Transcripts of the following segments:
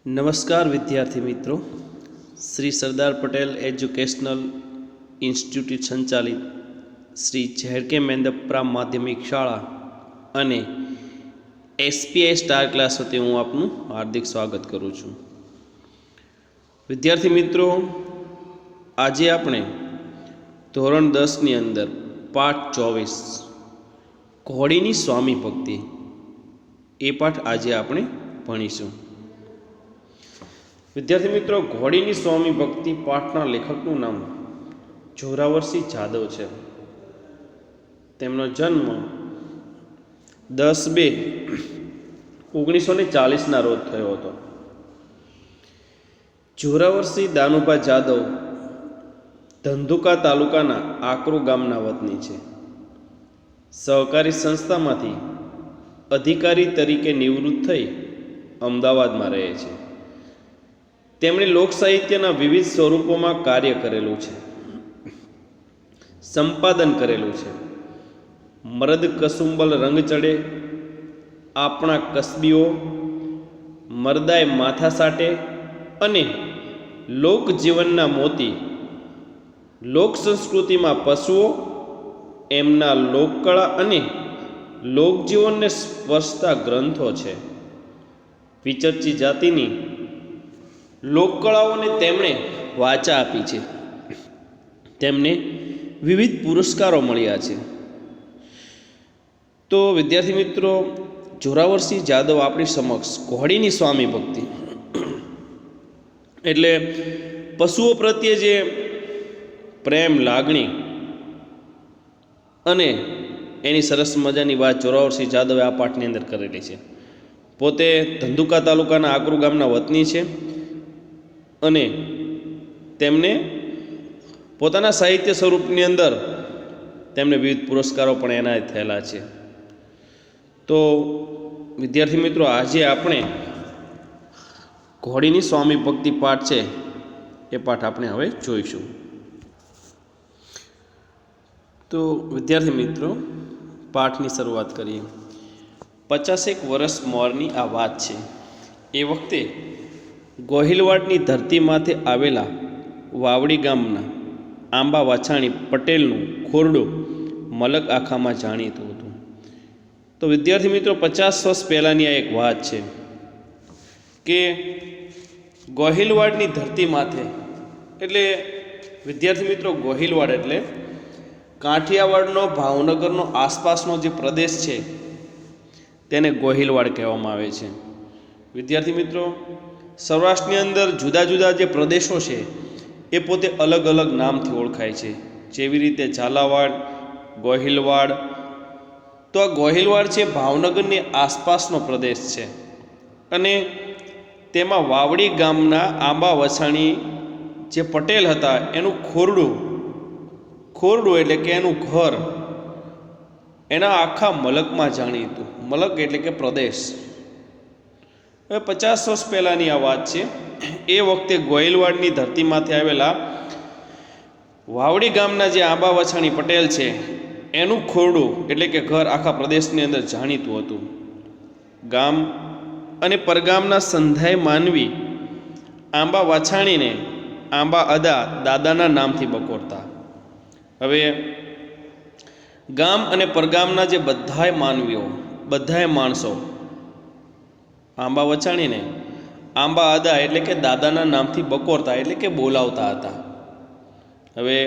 નમસ્કાર વિદ્યાર્થી મિત્રો, શ્રી સરદાર પટેલ એજ્યુકેશનલ ઇન્સ્ટિટ્યૂટ સંચાલિત શ્રી ઝેડ.કે. મેંદપરા માધ્યમિક શાળા અને એસપીઆઈ સ્ટાર ક્લાસ વતી હું આપનું હાર્દિક સ્વાગત કરું છું. વિદ્યાર્થી મિત્રો, આજે આપણે ધોરણ 10ની અંદર પાઠ 24 ઘોડીની સ્વામી ભક્તિ એ પાઠ આજે આપણે ભણીશું. વિદ્યાર્થી મિત્રો, ઘોડીની સ્વામી ભક્તિ પાઠના લેખકનું નામ જોરાવરસિંહ જાદવ છે. તેમનો જન્મ 10/2/1940 રોજ થયો હતો. જોરાવરસિંહ દાનુભા જાદવ ધંધુકા તાલુકાના આકરુ ગામના વતની છે. સહકારી સંસ્થામાંથી અધિકારી તરીકે નિવૃત્ત થઈ અમદાવાદમાં રહે છે. તેમણે લોક સાહિત્યના વિવિધ સ્વરૂપોમાં કાર્ય કરેલું છે, સંપાદન કરેલું છે. મરદ કસુંબલ રંગ ચડે, આપણા કસબીઓ, મરદાય માથા સાટે અને લોકજીવનના મોતી, લોક સંસ્કૃતિમાં પશુઓ, એમના લોકકળા અને લોકજીવનને સ્પર્શતા ગ્રંથો છે. વિચરતી જાતિની લોકકળાઓને તેમણે વાચા આપી છે. તેમને વિવિધ પુરસ્કારો મળ્યા છે. તો વિદ્યાર્થી મિત્રો, જોરાવરસિંહ જાદવ આપણી સમક્ષ ઘોડીની સ્વામી ભક્તિ એટલે પશુઓ પ્રત્યે જે પ્રેમ, લાગણી અને એની સરસ મજાની વાત જોરાવરસિંહ જાદવે આ પાઠની અંદર કરેલી છે. પોતે ધંધુકા તાલુકાના આકરુ ગામના વતની છે અને તેમને પોતાના સાહિત્ય સ્વરૂપની અંદર તેમને વિવિધ પુરસ્કારો પણ એનાયત થયેલા છે. તો વિદ્યાર્થી મિત્રો, આજે આપણે ઘોડીની સ્વામી ભક્તિ પાઠ છે એ પાઠ આપણે હવે જોઈશું. તો વિદ્યાર્થી મિત્રો, પાઠની શરૂઆત કરીએ. 50 વર્ષ મોરની આ વાત છે. એ વખતે ગોહિલવાડની ધરતીમાંથી આવેલા વાવડી ગામના આંબા વાછાણી પટેલનું ખોરડું મલક આખામાં જાણીતું હતું. તો વિદ્યાર્થી મિત્રો, 50 વર્ષ પહેલાંની આ એક વાત છે કે ગોહિલવાડની ધરતીમાંથી, એટલે વિદ્યાર્થી મિત્રો, ગોહિલવાડ એટલે કાઠિયાવાડનો, ભાવનગરનો આસપાસનો જે પ્રદેશ છે તેને ગોહિલવાડ કહેવામાં આવે છે. વિદ્યાર્થી મિત્રો, સૌરાષ્ટ્રની અંદર જુદા જુદા જે પ્રદેશો છે એ પોતે અલગ અલગ નામથી ઓળખાય છે. જેવી રીતે ઝાલાવાડ, ગોહિલવાડ. તો આ ગોહિલવાડ છે ભાવનગરની આસપાસનો પ્રદેશ છે અને તેમાં વાવડી ગામના આંબા વછાણી જે પટેલ હતા એનું ખોરડું એટલે કે એનું ઘર એના આખા મલકમાં જાણીતું. મલક એટલે કે પ્રદેશ. હવે 50 વર્ષ પહેલાંની આ વાત છે. એ વખતે ગોહિલવાડની ધરતીમાંથી આવેલા વાવડી ગામના જે આંબા વછાણી પટેલ છે એનું ખોરડું એટલે કે ઘર આખા પ્રદેશની અંદર જાણીતું હતું. ગામ અને પરગામના સંધાય માનવી આંબા વાછાણીને આંબા અદા દાદાના નામથી બકોરતા. હવે ગામ અને પરગામના જે બધાય માનવીઓ, બધાય માણસો આંબા વછાણીને આંબા અદા એટલે કે દાદાના નામથી બકોરતા, એટલે કે બોલાવતા હતા. હવે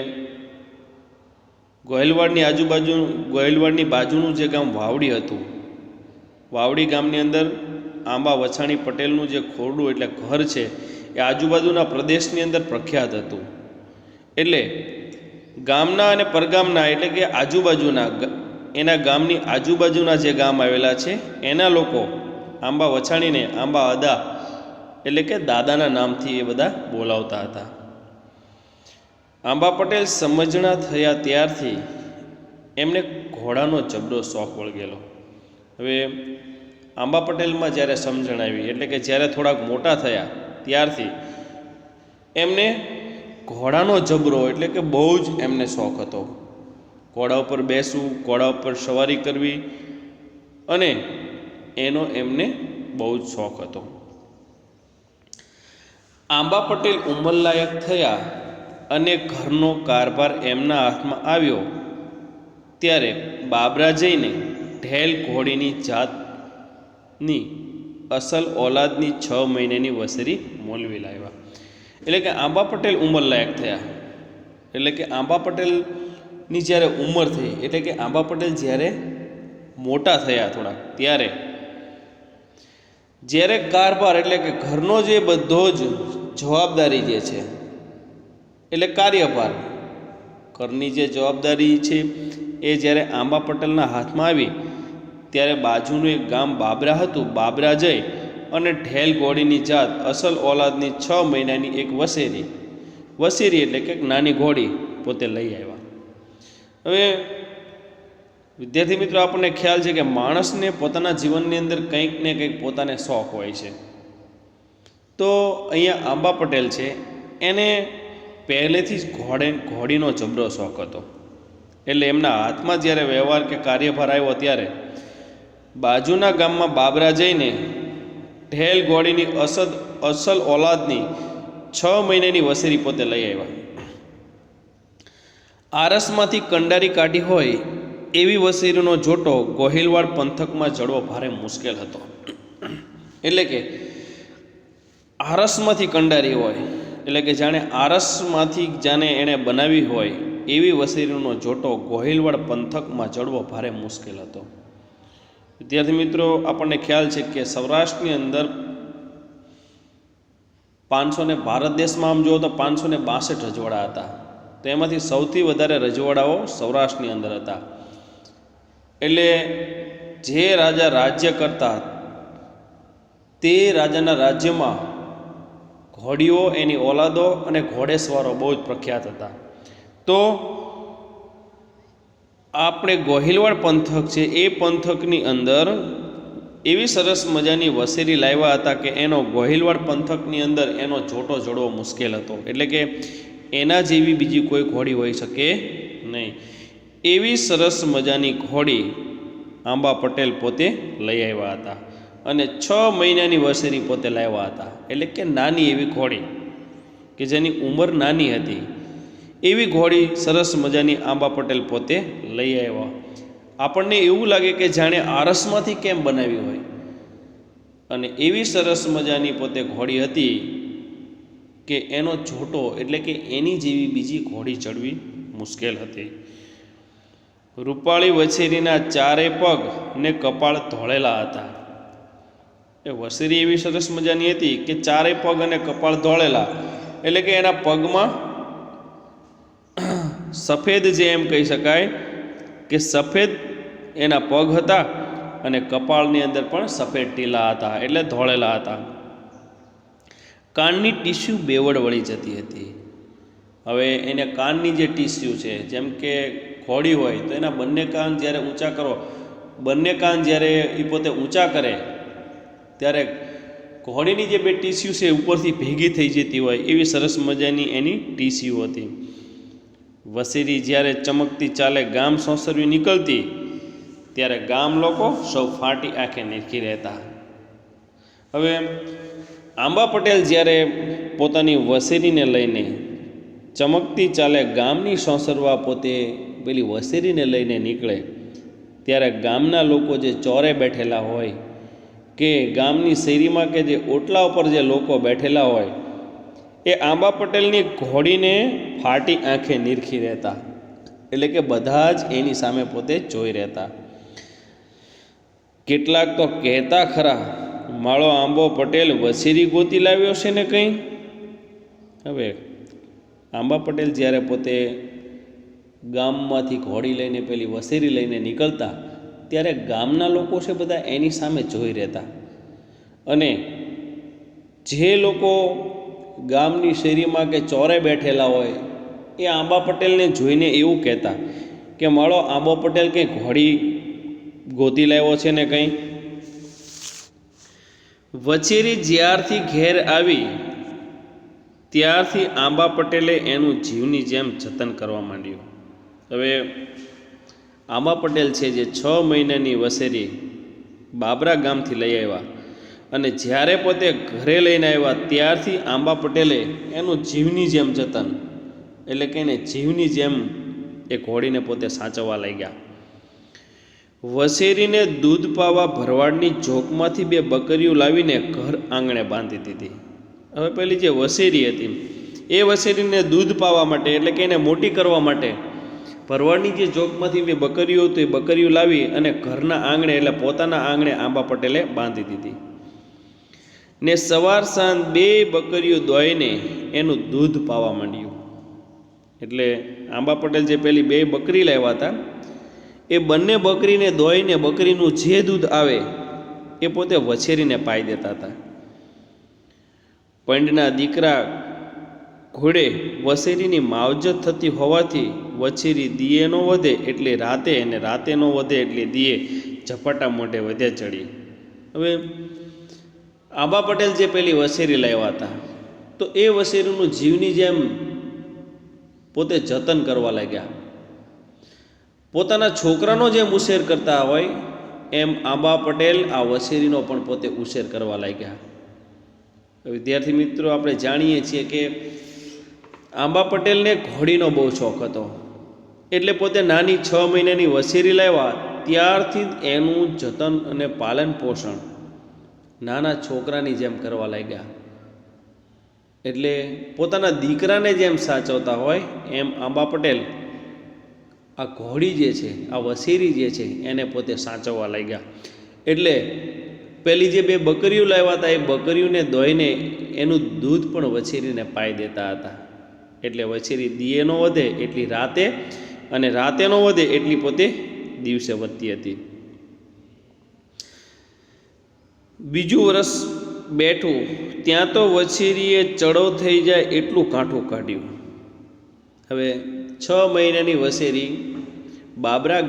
ગોહિલવાડની બાજુનું જે ગામ વાવડી હતું, વાવડી ગામની અંદર આંબા વછાણી પટેલનું જે ખોરડું એટલે ઘર છે એ આજુબાજુના પ્રદેશની અંદર પ્રખ્યાત હતું. એટલે ગામના અને પરગામના એટલે કે આજુબાજુના એના ગામની આજુબાજુના જે ગામ આવેલા છે એના લોકો આંબા વછાણીને આંબા અદા એટલે કે દાદાના નામથી એ બધા બોલાવતા હતા. આંબા પટેલ સમજણા થયા ત્યારથી એમને ઘોડાનો જબરો શોખ વળગેલો. હવે આંબા પટેલમાં જ્યારે સમજણ આવી એટલે કે જ્યારે થોડાક મોટા થયા ત્યારથી એમને ઘોડાનો જબરો એટલે કે બહુ જ એમને શોખ હતો. ઘોડા ઉપર બેસવું, ઘોડા ઉપર સવારી કરવી અને એનો એમને બહુ જ શોખ હતો. આંબા પટેલ ઉંમરલાયક થયા અને ઘરનો કારભાર એમના હાથમાં આવ્યો ત્યારે બાબરા જઈને ઢેલ ઘોડીની જાતની અસલ ઓલાદની 6 મહિનાની વસેરી મોલવી લાવ્યા. એટલે કે આંબા પટેલ ઉંમરલાયક થયા, એટલે કે આંબા પટેલની જ્યારે ઉંમર થઈ, એટલે કે આંબા પટેલ જ્યારે મોટા થયા થોડાક, ત્યારે જ્યારે કારભાર એટલે કે ઘરનો જે બધો જ જવાબદારી જે છે, એટલે કાર્યભાર, ઘરની જે જવાબદારી છે એ જ્યારે આંબા પટેલના હાથમાં આવી ત્યારે બાજુનું એક ગામ બાબરા હતું, બાબરા જઈ અને ઢેલ ઘોડીની જાત અસલ ઓલાદની 6 મહિનાની એક વસેરી એટલે કે નાની ઘોડી પોતે લઈ આવ્યા. હવે વિદ્યાર્થી મિત્રો, આપણને ખ્યાલ છે કે માણસને પોતાના જીવનની અંદર કંઈક ને કંઈક પોતાને શોખ હોય છે. તો અહીંયા આંબા પટેલ છે, એને પહેલેથી જ ઘોડીનો જબરો શોખ હતો. એટલે એમના હાથમાં જ્યારે વ્યવહાર કે કાર્યભાર આવ્યો ત્યારે બાજુના ગામમાં બાબરા જઈને ઢેલ ઘોડીની અસલ ઓલાદની 6 મહિનાની વસેરી પોતે લઈ આવ્યા. આરસમાંથી કંડારી કાઢી હોય એવી વસેરીનો જોટો ગોહિલવાડ પંથકમાં જડવો ભારે મુશ્કેલ હતો. એટલે કે આરસમાંથી કંડારી હોય, એટલે કે જાણે આરસમાંથી જાણે એણે બનાવી હોય એવી વસેરીનો જોટો ગોહિલવાડ પંથકમાં જડવો ભારે મુશ્કેલ હતો. વિદ્યાર્થી મિત્રો, આપણને ખ્યાલ છે કે સૌરાષ્ટ્રની અંદર 500 ભારત દેશમાં આમ જુઓ તો 562 રજવાડા હતા. તો એમાંથી સૌથી વધારે રજવાડાઓ સૌરાષ્ટ્રની અંદર હતા. એટલે જે રાજા રાજ્ય કરતા તે રાજાના રાજ્યમાં ઘોડીઓ, એની ઓલાદો અને ઘોડેસવારો બહુ જ પ્રખ્યાત હતા. તો આપણે ગોહિલવાડ પંથક છે, એ પંથકની અંદર એવી સરસ મજાની વસેરી લાવ્યા હતા કે એનો ગોહિલવાડ પંથકની અંદર એનો જોટો જડવો મુશ્કેલ હતો. એટલે કે એના જેવી બીજી કોઈ ઘોડી હોઈ શકે નહીં. એવી સરસ મજાની ઘોડી આંબા પટેલ પોતે લઈ આવ્યા હતા અને 6 મહિનાની વસેરી પોતે લાવ્યા હતા. એટલે કે નાની એવી ઘોડી કે જેની ઉંમર નાની હતી, એવી ઘોડી સરસ મજાની આંબા પટેલ પોતે લઈ આવ્યા. આપણને એવું લાગે કે જાણે આરસમાંથી કેમ બનાવી હોય, અને એવી સરસ મજાની પોતે ઘોડી હતી કે એનો જોટો એટલે કે એની જેવી બીજી ઘોડી ચડવી મુશ્કેલ હતી. રૂપાળી વછેરીના 4 પગ ને કપાળ ધોળેલા હતા. એ વસેરી એવી સરસ મજાની હતી કે 4 પગ અને કપાળ ધોળેલા, એટલે કે એના પગમાં સફેદ, જે એમ કહી શકાય કે સફેદ એના પગ હતા અને કપાળની અંદર પણ સફેદ ટીલા હતા, એટલે ધોળેલા હતા. કાનની ટીસ્યુ બેવડ વળી જતી હતી. હવે એને કાનની જે ટીસ્યુ છે, જેમ કે ઘોડી હોય તો એના બંને કાન જ્યારે ઊંચા કરો, બંને કાન જ્યારે એ પોતે ઊંચા કરે ત્યારે ઘોડીની જે 2 ટીસ્યુ છે ઉપરથી ભેગી થઈ જતી હોય એવી સરસ મજાની એની ટીસ્યુ હતી. વસેરી જ્યારે ચમકતી ચાલે ગામ સોંસરવી નીકળતી ત્યારે ગામ લોકો સૌ ફાટી આંખે નીરખી રહેતા. હવે આંબા પટેલ જ્યારે પોતાની વસેરીને લઈને ચમકતી ચાલે ગામની સોંસરવા પોતે પેલી વસેરીને લઈને નીકળે ત્યારે ગામના લોકો જે ચોરે બેઠેલા હોય કે ગામની શેરીમાં કે જે ઓટલા ઉપર જે લોકો બેઠેલા હોય એ આંબા પટેલની ઘોડીને ફાટી આંખે નીરખી રહેતા. એટલે કે બધા જ એની સામે પોતે જોઈ રહેતા. કેટલાક તો કહેતા ખરા, માળો આંબો પટેલ વસેરી ગોતી લાવ્યો છે ને કંઈ. હવે આંબા પટેલ જ્યારે પોતે ગામમાંથી ઘોડી લઈને પેલી વસેરી લઈને નીકળતા ત્યારે ગામના લોકો છે બધા એની સામે જોઈ રહેતા. અને જે લોકો ગામની શેરીમાં કે ચોરે બેઠેલા હોય એ આંબા પટેલને જોઈને એવું કહેતા કે માળો આંબો પટેલ કંઈ ઘોડી ગોતી લાવ્યો છે ને કંઈ. વછેરી જ્યારથી ઘેર આવી ત્યારથી આંબા પટેલે એનું જીવની જેમ જતન કરવા માંડ્યું. હવે આંબા પટેલ છે જે 6 મહિનાની વસેરી બાબરા ગામથી લઈ આવ્યા અને જ્યારે પોતે ઘરે લઈને આવ્યા ત્યારથી આંબા પટેલે એનું જીવની જેમ જતન, એટલે કે એને જીવની જેમ એ ઘોડીને પોતે સાચવવા લાગ્યા. વસેરીને દૂધ પાવા ભરવાડની જોકમાંથી 2 બકરીઓ લાવીને ઘર આંગણે બાંધી દીધી. હવે પેલી જે વસેરી હતી એ વસેરીને દૂધ પાવા માટે, એટલે કે એને મોટી કરવા માટે ભરવાડની જે જોકમાંથી 2 બકરીઓ હતી એ બકરીઓ લાવી અને ઘરના આંગણે, એટલે પોતાના આંગણે આંબા પટેલે બાંધી દીધી. ને સવાર સાંજ 2 બકરીઓ દોઈને એનું દૂધ પાવા માંડ્યું. એટલે આંબા પટેલ જે પેલી 2 બકરી લાવ્યા હતા એ બંને બકરીને દોઈને બકરીનું જે દૂધ આવે એ પોતે વછેરીને પાઈ દેતા હતા. પંડના દીકરા ઘોડે વછેરીની માવજત થતી હોવાથી વછેરી દીએ ન વધે એટલે રાતે, અને રાતે ન વધે એટલે દીએ ઝપાટા મોઢે વધે ચડી. હવે આંબા પટેલ જે પેલી વછેરી લાવ્યા હતા તો એ વછેરીનું જીવની જેમ પોતે જતન કરવા લાગ્યા. પોતાના છોકરાનો જેમ ઉછેર કરતા હોય એમ આંબા પટેલ આ વછેરીનો પણ પોતે ઉછેર કરવા લાગ્યા. વિદ્યાર્થી મિત્રો, આપણે જાણીએ છીએ કે આંબા પટેલને ઘોડીનો બહુ શોખ હતો, એટલે પોતે નાની 6 મહિનાની વછેરી લાવ્યા ત્યારથી જ એનું જતન અને પાલન પોષણ નાના છોકરાની જેમ કરવા લાગ્યા. એટલે પોતાના દીકરાને જેમ સાચવતા હોય એમ આંબા પટેલ આ ઘોડી જે છે, આ વછેરી જે છે એને પોતે સાચવવા લાગ્યા. એટલે પેલી જે 2 બકરીઓ લાવ્યા હતા એ બકરીઓને દોઈને એનું દૂધ પણ વછેરીને પાઈ દેતા હતા. એટલે વછેરી દીએ ન વધે એટલી રાતે, અને રાતે ન વધે એટલી પોતે દિવસે વધતી હતી. બીજું વર્ષ બેઠું ત્યાં તો વછેરીએ ચડો થઈ જાય એટલું કાંઠું કાઢ્યું. હવે 6 મહિનાની વછેરી બાબરા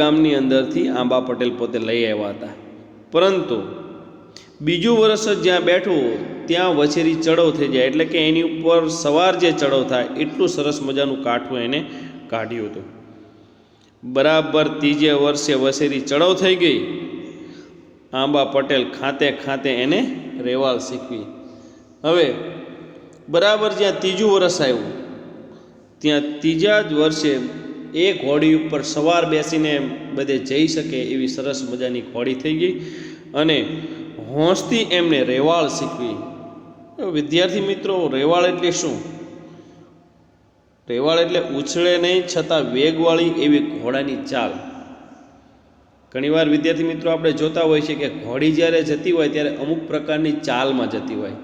ગામની અંદરથી આંબા પટેલ પોતે લઈ આવ્યા હતા. પરંતુ બીજું વર્ષ જ જ્યાં બેઠું ત્યાં વછેરી ચડો થઈ જાય, એટલે કે એની ઉપર સવાર જે ચડો થાય એટલું સરસ મજાનું કાંઠું એને કાઢ્યું હતું. બરાબર 3જે વર્ષે વછેરી ચડો થઈ ગઈ. આંબા પટેલ ખાતે ખાતે એને રેવાળ શીખવી. હવે બરાબર જ્યાં 3જું વર્ષ આવ્યું ત્યાં 3જા જ વર્ષે એ ઘોડી ઉપર સવાર બેસીને બધે જઈ શકે એવી સરસ મજાની ઘોડી થઈ ગઈ અને હોંશથી એમને રેવાળ શીખવી. વિદ્યાર્થી મિત્રો, રેવાળ એટલે શું? રેવાળ એટલે ઉછળે નહીં છતાં વેગવાળી એવી ઘોડાની ચાલ. ઘણીવાર વિદ્યાર્થી મિત્રો આપણે જોતા હોય છે કે ઘોડી જ્યારે જતી હોય ત્યારે અમુક પ્રકારની ચાલમાં જતી હોય.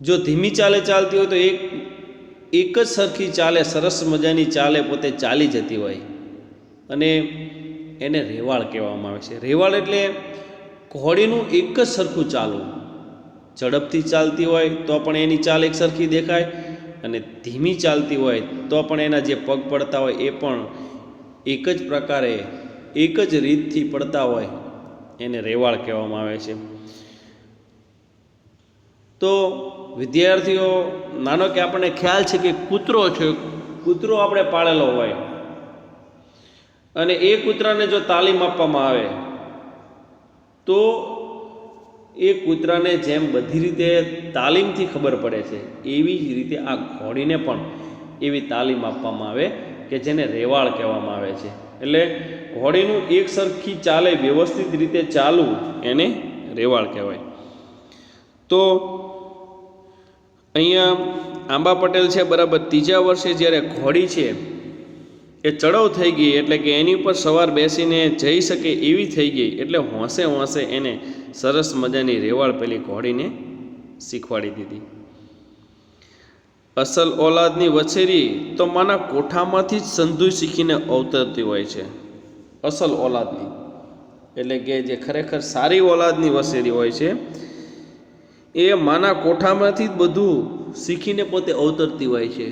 જો ધીમી ચાલે ચાલતી હોય તો એક જ સરખી ચાલે, સરસ મજાની ચાલે પોતે ચાલી જતી હોય, અને એને રેવાળ કહેવામાં આવે છે. રેવાળ એટલે ઘોડીનું એક જ સરખું ચાલવું. ઝડપથી ચાલતી હોય તો પણ એની ચાલ એક સરખી દેખાય, અને ધીમી ચાલતી હોય તો પણ એના જે પગ પડતા હોય એ પણ એક જ પ્રકારે, એક જ રીતથી પડતા હોય, એને રેવાળ કહેવામાં આવે છે. તો વિદ્યાર્થીઓ, નાનો કે આપણને ખ્યાલ છે કે કૂતરો છે, કૂતરો આપણે પાળેલો હોય અને એ કૂતરાને જો તાલીમ આપવામાં આવે તો એ કૂતરાને જેમ બધી રીતે તાલીમથી ખબર પડે છે એવી જ રીતે આ ઘોડીને પણ એવી તાલીમ આપવામાં આવે કે જેને રેવાળ કહેવામાં આવે છે. એટલે ઘોડીનું એક સરખી ચાલે, વ્યવસ્થિત રીતે ચાલવું એને રેવાળ કહેવાય. તો અહીંયા આંબા પટેલ છે બરાબર 3જા વર્ષે જ્યારે ઘોડી છે એ ચડવ થઈ ગઈ, એટલે કે એની ઉપર સવાર બેસીને જઈ શકે એવી થઈ ગઈ, એટલે હોંશે હોંશે એને સરસ મજાની રેવાળ પેલી ઘોડીને શીખવાડી દીધી. અસલ ઓલાદની વછેરી તો માના કોઠામાંથી જ સંધુય શીખીને અવતરતી હોય છે. અસલ ઓલાદની એટલે કે જે ખરેખર સારી ઓલાદની વછેરી હોય છે એ માના કોઠામાંથી જ બધું શીખીને પોતે અવતરતી હોય છે.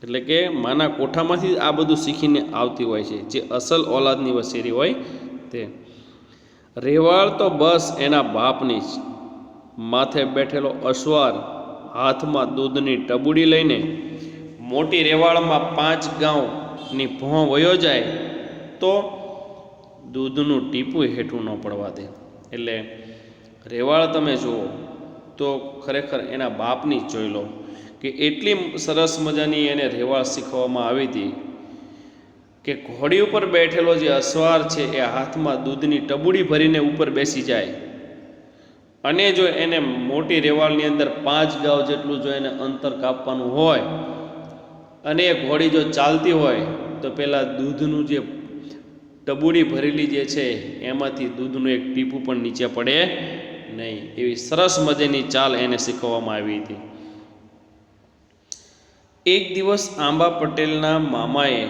એટલે કે માના કોઠામાંથી આ બધું શીખીને આવતી હોય છે, જે અસલ ઓલાદની વછેરી હોય તે. રેવાળ તો બસ એના બાપની જ. માથે બેઠેલો અશ્વાર હાથમાં દૂધની ટબુડી લઈને મોટી રેવાળમાં 5 ગાઉની ભોં વયો જાય તો દૂધનું ટીપું હેઠું ન પડવા દે. એટલે રેવાળ તમે જુઓ તો ખરેખર એના બાપની જ જોઈ લો કે એટલી સરસ મજાની એને રેવાળ શીખવવામાં આવી હતી કે ઘોડી ઉપર બેઠેલો જે અસવાર છે એ હાથમાં દૂધની ટબુડી ભરીને ઉપર બેસી જાય અને જો એને મોટી રેવાળની અંદર 5 ગાવ જેટલું જો એને અંતર કાપવાનું હોય અને એ ઘોડી જો ચાલતી હોય તો પેલા દૂધનું જે ટબુડી ભરેલી જે છે એમાંથી દૂધનું એક ટીપું પણ નીચે પડે નહીં. એવી સરસ મજાની ચાલ એને શીખવવામાં આવી હતી. એક દિવસ આંબા પટેલના મામાએ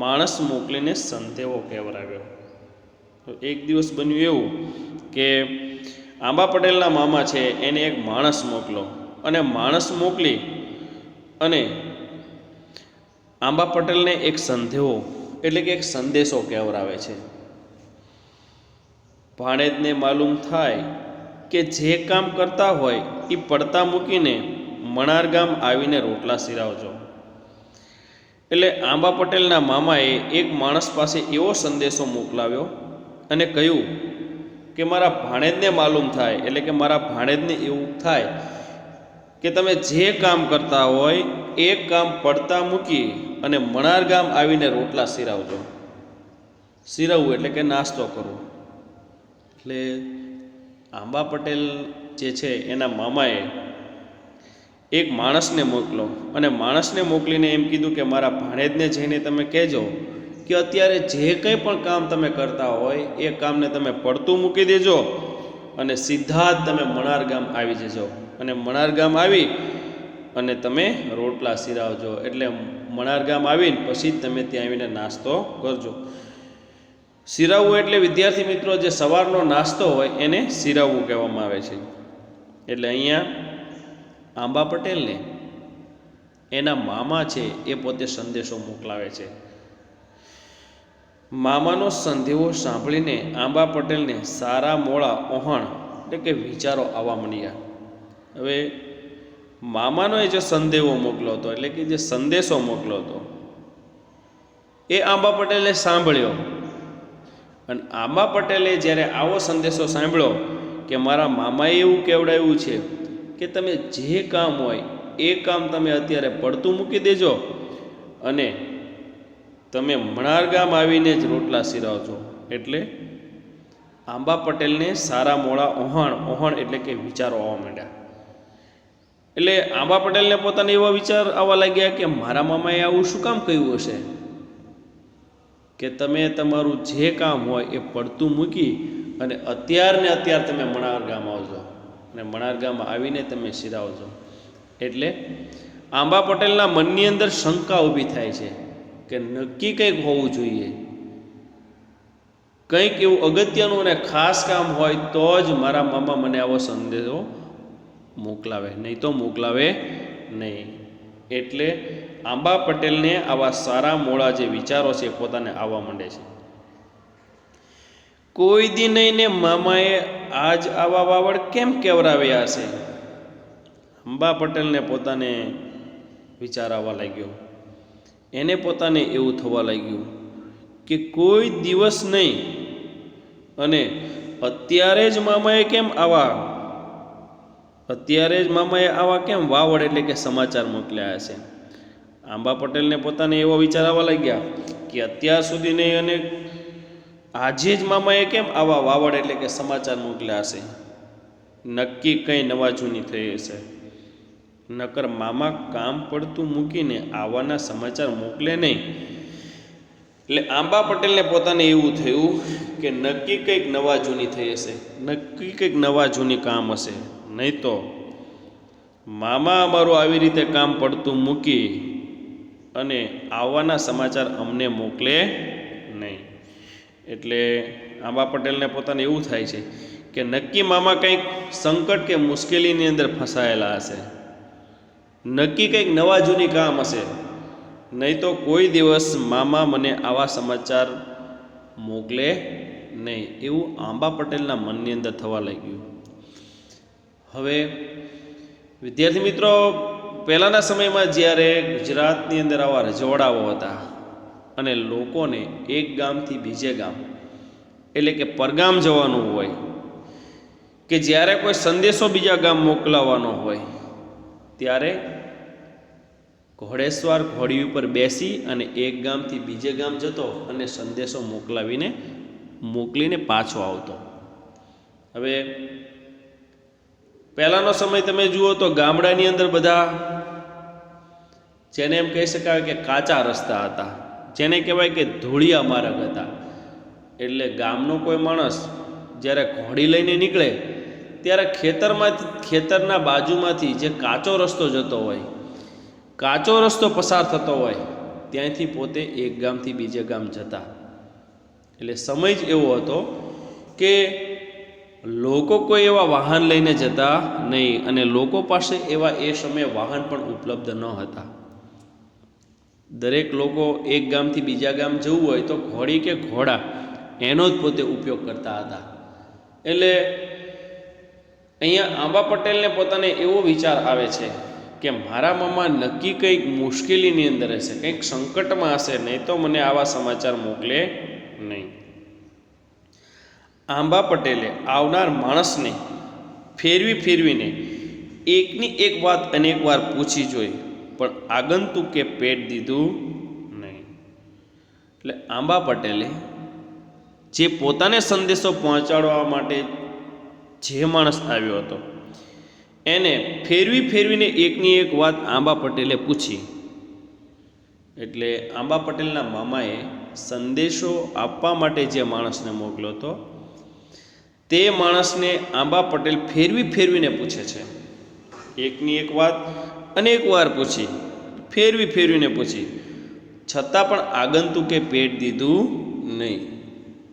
માણસ મોકલીને સંદેવો કહેવરાવ્યો. તો એક દિવસ બન્યું એવું કે આંબા પટેલના મામા છે એને એક માણસ મોકલો અને માણસ મોકલી અને આંબા પટેલને એક સંદેવો એટલે કે એક સંદેશો કહેવરાવે છે. ભાણેજને માલુમ થાય કે જે કામ કરતા હોય એ પડતા મૂકીને મણાર ગામ આવીને રોટલા સિરાવજો. એટલે આંબા પટેલના મામાએ એક માણસ પાસે એવો સંદેશો મોકલાવ્યો અને કહ્યું કે મારા ભાણેજને માલુમ થાય એટલે કે મારા ભાણેજને એવું થાય કે તમે જે કામ કરતા હોય એ કામ પડતા મૂકી અને મણાર ગામ આવીને રોટલા સિરાવજો. સિરવવું એટલે કે નાસ્તો કરવો. એટલે આંબા પટેલ જે છે એના મામાએ એક માણસને મોકલો અને માણસને મોકલીને એમ કીધું કે મારા ભાણેજને જઈને તમે કહેજો કે અત્યારે જે કંઈ પણ કામ તમે કરતા હોય એ કામને તમે પડતું મૂકી દેજો અને સીધા જ તમે મણાર ગામ આવી જજો અને મણાર ગામ આવી અને તમે રોટલા સિરાવજો. એટલે મણાર ગામ આવીને પછી જ તમે ત્યાં આવીને નાસ્તો કરજો. સિરાવવું એટલે વિદ્યાર્થી મિત્રો જે સવારનો નાસ્તો હોય એને સિરાવવું કહેવામાં આવે છે. એટલે અહીંયા આંબા પટેલને એના મામા છે એ પોતે સંદેશો મોકલાવે છે. મામાનો સંદેવો સાંભળીને આંબા પટેલને સારા મોળા ઓહણ એટલે કે વિચારો આવવા માંડ્યા. હવે મામાનો એ જે સંદેવો મોકલો હતો એટલે કે જે સંદેશો મોકલો હતો એ આંબા પટેલે સાંભળ્યો અને આંબા પટેલે જ્યારે આવો સંદેશો સાંભળ્યો કે મારા મામાએ એવું કહેવડાવ્યું છે કે તમે જે કામ હોય એ કામ તમે અત્યારે પડતું મૂકી દેજો અને તમે મણાર ગામ આવીને જ રોટલા સિરાવજો. એટલે આંબા પટેલને સારા મોળા ઓહણ એટલે કે વિચારો આવવા માંડ્યા. એટલે આંબા પટેલને પોતાને એવા વિચાર આવવા લાગ્યા કે મારા મામાએ આવું શું કામ કહ્યું હશે કે તમે તમારું જે કામ હોય એ પડતું મૂકી અને અત્યાર તમે મણાર ગામ આવજો અને મણાર ગામ આવીને તમે સિરાવજો. એટલે આંબા પટેલના મનની અંદર શંકા ઊભી થાય છે કે નક્કી કંઈક હોવું જોઈએ, કંઈક એવું અગત્યનું અને ખાસ કામ હોય તો જ મારા મામા મને આવો સંદેશો મોકલાવે, નહીં તો મોકલાવે નહીં. એટલે આંબા પટેલને આવા સારા મોળા જે વિચારો છે પોતાને આવવા માંડે છે. કોઈ દી નહીં ને મામાએ આજ આવા વાવડ કેમ કેવરાવ્યા હશે? આંબા પટેલને પોતાને વિચાર આવવા લાગ્યો. એને પોતાને એવું થવા લાગ્યું કે કોઈ દિવસ નહીં અને અત્યારે જ મામાએ આવા કેમ વાવડ એટલે કે સમાચાર મોકલ્યા હશે? આંબા પટેલને પોતાને એવો વિચાર આવવા લાગ્યા કે અત્યાર સુધી નહીં અને આજે જ મામાએ કેમ આવા વાવડ એટલે કે સમાચાર મોકલ્યા હશે? નક્કી કંઈ નવા જૂની થઈ હશે. નકર મામા કામ પડતું મૂકીને આવવાના સમાચાર મોકલે નહીં. એટલે આંબા પટેલને પોતાને એવું થયું કે નક્કી કંઈક નવા જૂની થઈ હશે, નક્કી કંઈક નવા જૂની કામ હશે, નહીં તો મામા અમારું આવી રીતે કામ પડતું મૂકી અને આવવાના સમાચાર અમને મોકલે નહીં. એટલે આંબા પટેલને પોતાને એવું થાય છે કે નક્કી મામા કંઈક સંકટ કે મુશ્કેલીની અંદર ફસાયેલા હશે, નક્કી કંઈક નવા જૂની કામ હશે, નહીં તો કોઈ દિવસ મામા મને આવા સમાચાર મોકલે નહીં, એવું આંબા પટેલના મનની અંદર થવા લાગ્યું. હવે વિદ્યાર્થી મિત્રો, પહેલાંના સમયમાં જ્યારે ગુજરાતની અંદર આવા રજવાડાઓ હતા અને લોકોને એક ગામથી બીજે ગામ એટલે કે પરગામ જવાનું હોય કે જ્યારે કોઈ સંદેશો બીજા ગામ મોકલાવવાનો હોય ત્યારે ઘોડેસવાર ઘોડી ઉપર બેસી અને એક ગામથી બીજે ગામ જતો અને સંદેશો મોકલીને પાછો આવતો. હવે પહેલાંનો સમય તમે જુઓ તો ગામડાની અંદર બધા જેને એમ કહી શકાય કે કાચા રસ્તા હતા, જેને કહેવાય કે ધૂળિયા માર્ગ હતા. એટલે ગામનો કોઈ માણસ જ્યારે ઘોડી લઈને નીકળે ત્યારે ખેતરના બાજુમાંથી જે કાચો રસ્તો જતો હોય, કાચો રસ્તો પસાર થતો હોય, ત્યાંથી પોતે એક ગામથી બીજે ગામ જતા. એટલે સમય જ એવો હતો કે લોકો કોઈ એવા વાહન લઈને જતા નહીં અને લોકો પાસે એવા એ સમયે વાહન પણ ઉપલબ્ધ ન હતા. દરેક લોકો એક ગામથી બીજા ગામ જવું હોય તો ઘોડી કે ઘોડા એનો જ પોતે ઉપયોગ કરતા હતા. એટલે અહીંયા આંબા પટેલને પોતાને એવો વિચાર આવે છે કે મારા મામા નક્કી કંઈક મુશ્કેલીની અંદર હશે, કંઈક સંકટમાં હશે, નહીં તો મને આવા સમાચાર મોકલે નહીં. આંબા પટેલે આવનાર માણસને ફેરવીને એકની એક વાત અનેક વાર પૂછી જોઈ, પણ આગંતુકે પેટ દીધું નહીં. એટલે આંબા પટેલે જે પોતાને સંદેશો પહોંચાડવા માટે જે માણસ આવ્યો હતો એને ફેરવીને એકની એક વાત આંબા પટેલે પૂછી. એટલે આંબા પટેલના મામાએ સંદેશો આપવા માટે જે માણસને મોકલ્યો હતો તે માણસને આંબા પટેલ ફેરવીને પૂછે છે. એકની એક વાત અનેક વાર પૂછી, ફેરવીને પૂછી, છતાં પણ આગંતુકે પેટ દીધું નહીં.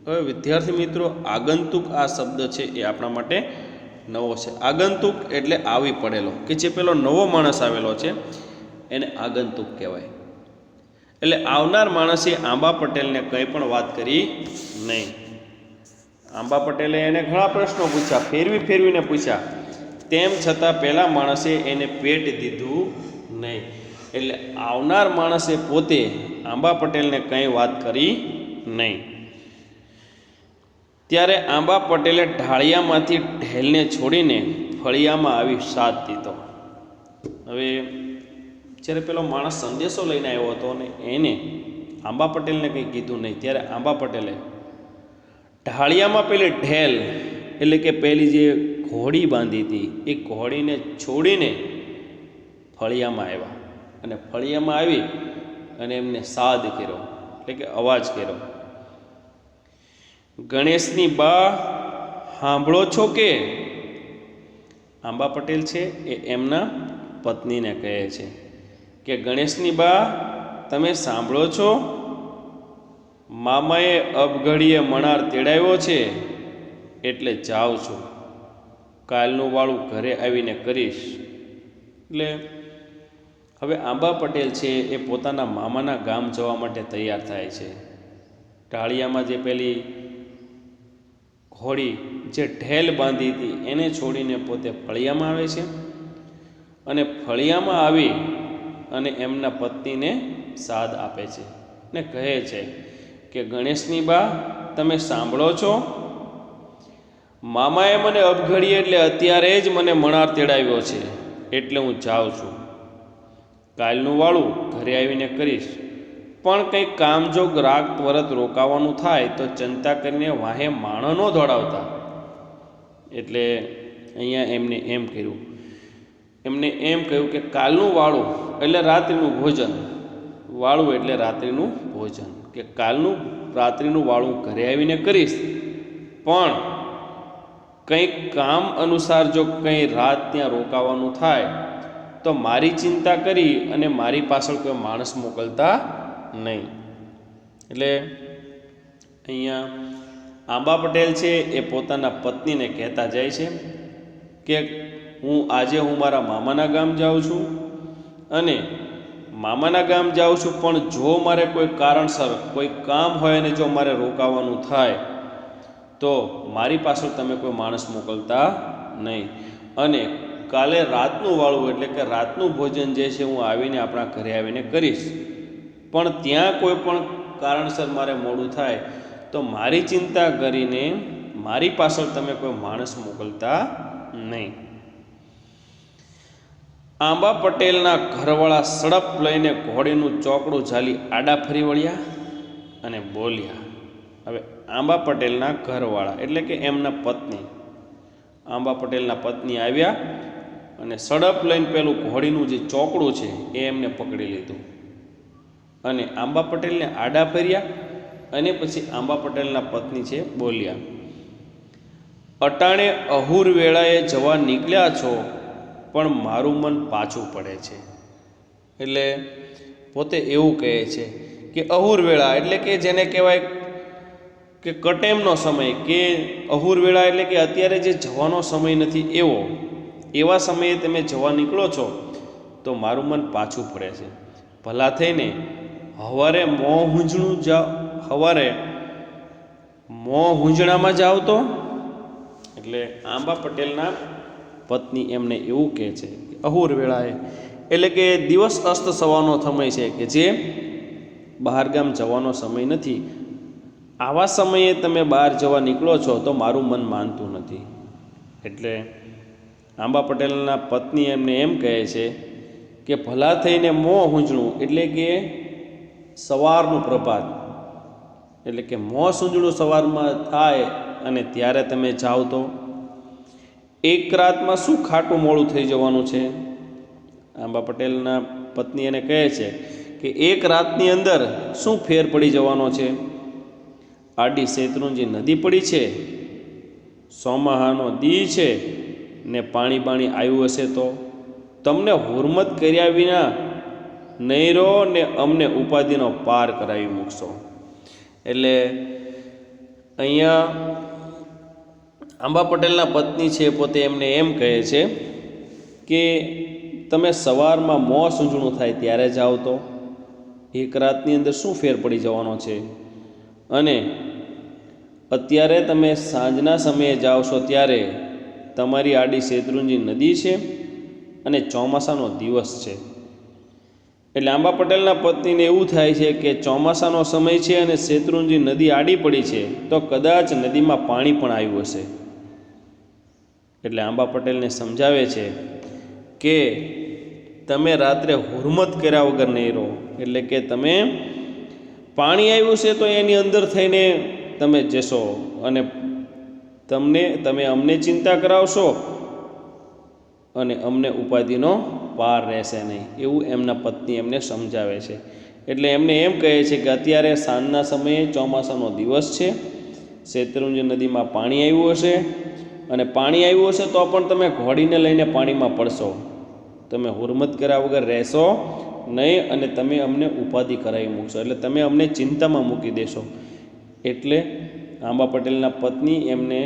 હવે વિદ્યાર્થી મિત્રો, આગંતુક આ શબ્દ છે એ આપણા માટે નવો છે. આગંતુક એટલે આવી પડેલો, કે જે પેલો નવો માણસ આવેલો છે એને આગંતુક કહેવાય. એટલે આવનાર માણસે આંબા પટેલને કંઈ પણ વાત કરી નહીં. આંબા પટેલે એને ઘણા પ્રશ્નો પૂછ્યા, ફેરવીને પૂછ્યા, તેમ છતાં પહેલા માણસે એને પેટ દીધું નહીં. એટલે આવનાર માણસે પોતે આંબા પટેલને કંઈ વાત કરી નહીં. ત્યારે આંબા પટેલે ઢાળિયામાંથી ઢેલને છોડીને ફળિયામાં આવી સાથ દીધો. હવે જ્યારે પેલો માણસ સંદેશો લઈને આવ્યો હતો અને એને આંબા પટેલને કંઈ કીધું નહીં, ત્યારે આંબા પટેલે ઢાળિયામાં પેલી ઢેલ એટલે કે પેલી જે ઘોડી બાંધી હતી એ ઘોડીને છોડીને ફળિયામાં આવ્યા અને ફળિયામાં આવી અને એમને સાદ કર્યો, એટલે કે અવાજ કર્યો, ગણેશની બા સાંભળો છો કે? આંબા પટેલ છે એ એમના પત્નીને કહે છે કે ગણેશની બા તમે સાંભળો છો? મામાએ અબઘડીએ મણાર તેડાવ્યો છે એટલે જાઉં છું, કાલનું વાળું ઘરે આવીને કરીશ. એટલે હવે આંબા પટેલ છે એ પોતાના મામાના ગામ જવા માટે તૈયાર થાય છે. ઢાળિયામાં જે પેલી ઘોડી જે ઢેલ બાંધી હતી એને છોડીને પોતે ફળિયામાં આવે છે અને ફળિયામાં આવી અને એમના પત્નીને સાદ આપે છે ને કહે છે કે ગણેશની બા તમે સાંભળો છો? મામાએ મને અબઘડીએ એટલે અત્યારે જ મને મણાર તેડાવ્યો છે એટલે હું જાઉં છું, કાલનું વાળું ઘરે આવીને કરીશ, પણ કંઈક કામજોગ રાગ ત્વરત રોકાવાનું થાય તો ચિંતા કરીને વાહે માણો ન દોડાવતા. એટલે અહીંયા એમને એમ કહ્યું કે કાલનું વાળું એટલે રાત્રિનું ભોજન, વાળું એટલે રાત્રિનું ભોજન, કે કાલનું રાત્રિનું વાળું ઘરે આવીને કરીશ, પણ કંઈક કામ અનુસાર જો કંઈ રાત ત્યાં રોકાવાનું થાય તો મારી ચિંતા કરી અને મારી પાછળ કોઈ માણસ મોકલતા નહીં. એટલે અહીંયા આંબા પટેલ છે એ પોતાના પત્નીને કહેતા જાય છે કે આજે હું મારા મામાના ગામ જાઉં છું અને મામાના ગામ જાઉં છું, પણ જો મારે કોઈ કારણસર કોઈ કામ હોય અને જો મારે રોકાવાનું થાય તો મારી પાછળ તમે કોઈ માણસ મોકલતા નહીં, અને કાલે રાતનું વાળું એટલે કે રાતનું ભોજન જે છે હું આવીને આપણા ઘરે આવીને કરીશ, પણ ત્યાં કોઈ પણ કારણસર મારે મોડું થાય તો મારી ચિંતા કરીને મારી પાછળ તમે કોઈ માણસ મોકલતા નહીં. આંબા પટેલના ઘરવાળા સડપ લઈને ઘોડીનું ચોકડું ઝાલી આડા ફરી વળ્યા અને બોલ્યા. હવે આંબા પટેલના ઘરવાળા એટલે કે એમના પત્ની, આંબા પટેલના પત્ની આવ્યા અને સડપ લઈને પેલું ઘોડીનું જે ચોકડું છે એ એમને પકડી લીધું અને આંબા પટેલને આડા ફર્યા અને પછી આંબા પટેલના પત્ની છે બોલ્યા, અટાણે અહુર વેળાએ જવા નીકળ્યા છો પણ મારું મન પાછું પડે છે. એટલે પોતે એવું કહે છે કે અહુર વેળા એટલે કે જેને કહેવાય કે કટેમનો સમય, કે અહુર વેળા એટલે કે અત્યારે જે જવાનો સમય નથી એવા સમયે તમે જવા નીકળો છો તો મારું મન પાછું પડે છે. ભલા થઈને સવારે મોં હુંજણામાં જાવ તો. એટલે આંબા પટેલના પત્ની એમને એવું કહે છે કે અહુર વેળાએ એટલે કે દિવસ અસ્ત થવાનો સમય છે કે જે બહારગામ જવાનો સમય નથી, આવા સમયે તમે બહાર જવા નીકળો છો તો મારું મન માનતું નથી. એટલે આંબા પટેલના પત્ની એમને એમ કહે છે કે ભલા થઈને મોં હુંજણું એટલે કે સવારનું પ્રભાત, એટલે કે મોં સૂંજણું સવારમાં થાય અને ત્યારે તમે જાઓ તો એક રાતમાં શું ખાટું મોડું થઈ જવાનું છે. આંબા પટેલના પત્ની એને કહે છે કે એક રાતની અંદર શું ફેર પડી જવાનો છે. આડી શેત્રુંજી નદી પડી છે, સોમાહાનો દી છે ને પાણી આવ્યું હશે તો તમને હુરમત કર્યા વિના નહીં રહો ને અમને ઉપાધિનો પાર કરાવી મૂકશો. એટલે અહીંયા આંબા પટેલના પત્ની છે પોતે એમને એમ કહે છે કે તમે સવારમાં મોં સૂંજણું થાય ત્યારે જાઓ તો એક રાતની અંદર શું ફેર પડી જવાનો છે, અને અત્યારે તમે સાંજના સમયે જાઓ છો ત્યારે તમારી આડી શેત્રુંજી નદી છે અને ચોમાસાનો દિવસ છે. એટલે આંબા પટેલના પત્નીને એવું થાય છે કે ચોમાસાનો સમય છે અને શેત્રુંજી નદી આડી પડી છે તો કદાચ નદીમાં પાણી પણ આવ્યું હશે. એટલે આંબા પટેલને સમજાવે છે કે તમે રાત્રે હુરમત કર્યા વગર નહીં રહો, એટલે કે તમે પાણી આવ્યું છે તો એની અંદર થઈને તમે જશો અને તમે અમને ચિંતા કરાવશો અને અમને ઉપાધિનો પાર રહેશે નહીં, એવું એમના પત્ની એમને સમજાવે છે. એટલે એમને એમ કહે છે કે અત્યારે સાંજના સમયે ચોમાસાનો દિવસ છે, શેત્રુંજી નદીમાં પાણી આવ્યું હશે અને પાણી આવ્યું હશે તો પણ તમે ઘોડીને લઈને પાણીમાં પડશો, તમે હુરમત કર્યા વગર રહેશો નહીં અને તમે અમને ઉપાધિ કરાવી મૂકશો, એટલે તમે અમને ચિંતામાં મૂકી દેશો. એટલે આંબા પટેલના પત્ની એમને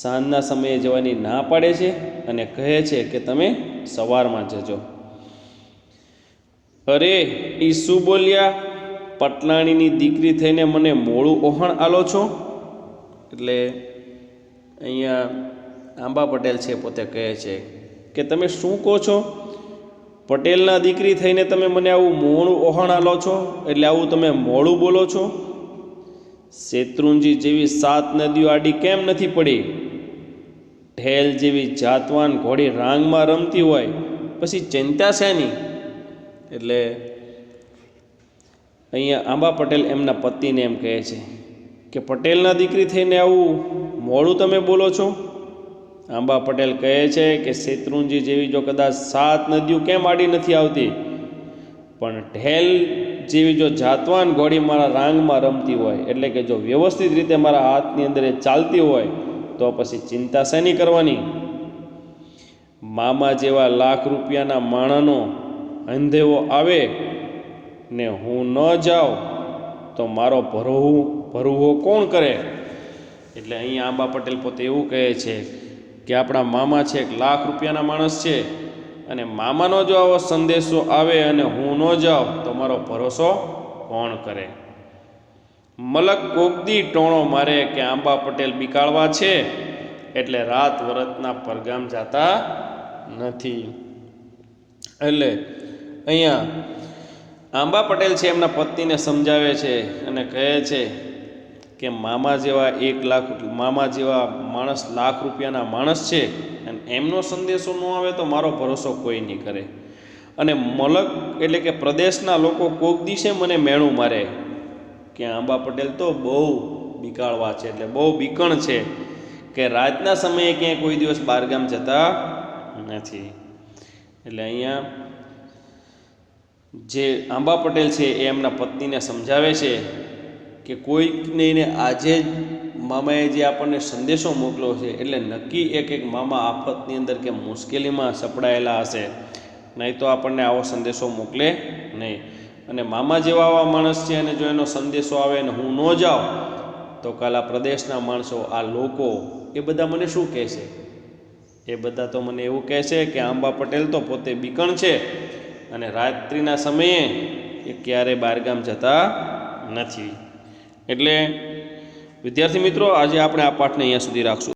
સાંજના સમયે જવાની ના પાડે છે અને કહે છે કે તમે સવારમાં જજો. અરે એ શું બોલ્યા, પટલાણીની દીકરી થઈને મને મોડું ઓહણ આલો છો. એટલે અહીંયા આંબા પટેલ છે પોતે કહે છે કે તમે શું કહો છો, પટેલના દીકરી થઈને તમે મને આવું મોડું ઓહણ આલો છો, એટલે આવું તમે મોડું બોલો છો. શેત્રુંજી જેવી 7 નદીઓ આડી કેમ નથી પડી, ઢેલ જેવી જાતવાન ઘોડી રાંગમાં રમતી હોય પછી ચિંતા શેની. એટલે અહીંયા આંબા પટેલ એમના પતિને એમ કહે છે કે પટેલના દીકરી થઈને આવું મોડું તમે બોલો છો. આંબા પટેલ કહે છે કે શેત્રુંજી જેવી જો કદાચ 7 નદીઓ કેમ આડી નથી આવતી, પણ ઢેલ જેવી જો જાતવાન ઘોડી મારા રાંગમાં રમતી હોય, એટલે કે જો વ્યવસ્થિત રીતે મારા હાથની અંદર એ ચાલતી હોય તો પછી ચિંતા શેની કરવાની. મામા જેવા લાખ રૂપિયાના માણસનો અંધેવો આવે ને હું ન જાઉં તો મારો ભરવો કોણ કરે. એટલે અહીંયા આંબા પટેલ પોતે એવું કહે છે કે આપણા મામા છે 1 લાખ રૂપિયાના માણસ છે અને મામાનો જો આવો સંદેશો આવે અને હું ન જાઉં તો મારો ભરોસો કોણ કરે. મલક કોકદી ટોણો મારે કે આંબા પટેલ બીકાળવા છે એટલે રાત વરતના પરગામ જાતા નથી. એટલે અહીંયા આંબા પટેલ છે એમના પત્નીને સમજાવે છે અને કહે છે કે મામા જેવા માણસ લાખ રૂપિયાના માણસ છે અને એમનો સંદેશો ન આવે તો મારો ભરોસો કોઈ નહીં કરે. અને મલક એટલે કે પ્રદેશના લોકો કોક દિવસે મને મેણું મારે કે આંબા પટેલ તો બહુ બીકાળવા છે, એટલે બહુ બીકણ છે કે રાતના સમયે ક્યાંય કોઈ દિવસ બહારગામ જતા નથી. એટલે અહીંયા જે આંબા પટેલ છે એ એમના પત્નીને સમજાવે છે કે કોઈકને એને આજે જ મામાએ જે આપણને સંદેશો મોકલ્યો છે એટલે નક્કી એક મામા આફતની અંદર કે મુશ્કેલીમાં સપડાયેલા હશે, નહીં તો આપણને આવો સંદેશો મોકલે નહીં. અને મામા જેવા આવા માણસ છે અને જો એનો સંદેશો આવે અને હું ન જાઉં તો કાલ આ પ્રદેશના માણસો, આ લોકો એ બધા મને શું કહેશે? એ બધા તો મને એવું કહેશે કે આંબા પટેલ તો પોતે બીકણ છે અને રાત્રિના સમયે એ ક્યારેય બહારગામ જતા નથી. એટલે વિદ્યાર્થી મિત્રો, આજે આપણે આ પાઠને અહીંયા સુધી રાખશું.